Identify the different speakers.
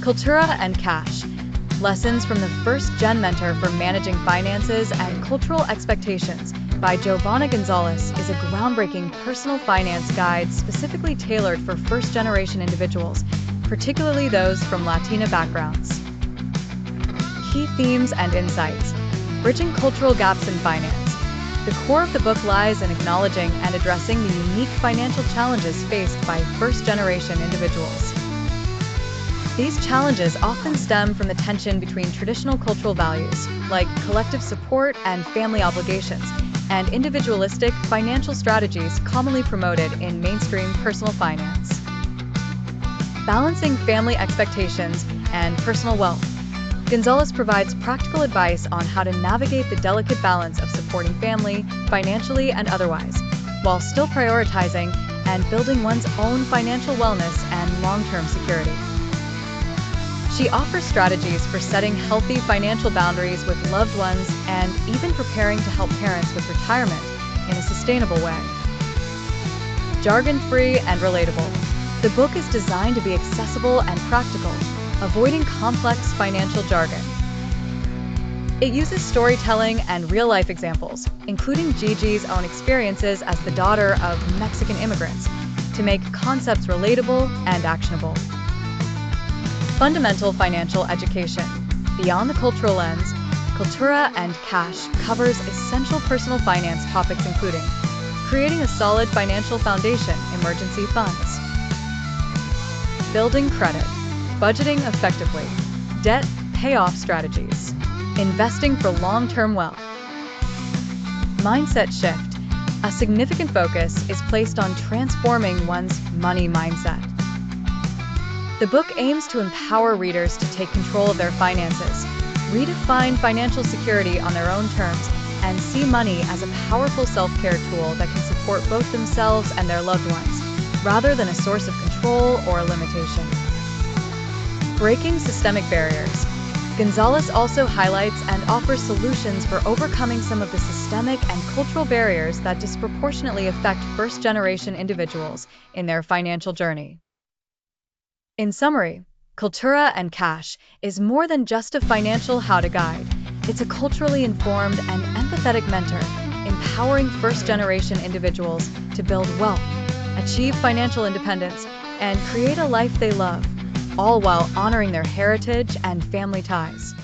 Speaker 1: Cultura and Cash. Lessons from the First-Gen Mentor for Managing Finances and Cultural Expectations by Giovanna Gonzalez is a groundbreaking personal finance guide specifically tailored for first-generation individuals, particularly those from Latina backgrounds. Key themes and insights. Bridging cultural gaps in finance. The core of the book lies in acknowledging and addressing the unique financial challenges faced by first-generation individuals. These challenges often stem from the tension between traditional cultural values, like collective support and family obligations, and individualistic financial strategies commonly promoted in mainstream personal finance. Balancing family expectations and personal wealth. Gonzalez provides practical advice on how to navigate the delicate balance of supporting family, financially and otherwise, while still prioritizing and building one's own financial wellness and long-term security. She offers strategies for setting healthy financial boundaries with loved ones and even preparing to help parents with retirement in a sustainable way. Jargon-free and relatable. The book is designed to be accessible and practical, avoiding complex financial jargon. It uses storytelling and real-life examples, including Gigi's own experiences as the daughter of Mexican immigrants, to make concepts relatable and actionable. Fundamental financial education. Beyond the cultural lens, Cultura and Cash covers essential personal finance topics including creating a solid financial foundation, emergency funds, building credit, budgeting effectively, debt payoff strategies, investing for long-term wealth. Mindset shift. A significant focus is placed on transforming one's money mindset. The book aims to empower readers to take control of their finances, redefine financial security on their own terms, and see money as a powerful self-care tool that can support both themselves and their loved ones, rather than a source of control or limitation. Breaking systemic barriers. Gonzalez also highlights and offers solutions for overcoming some of the systemic and cultural barriers that disproportionately affect first-generation individuals in their financial journey. In summary, Cultura and Cash is more than just a financial how-to guide. It's a culturally informed and empathetic mentor, empowering first-generation individuals to build wealth, achieve financial independence, and create a life they love, all while honoring their heritage and family ties.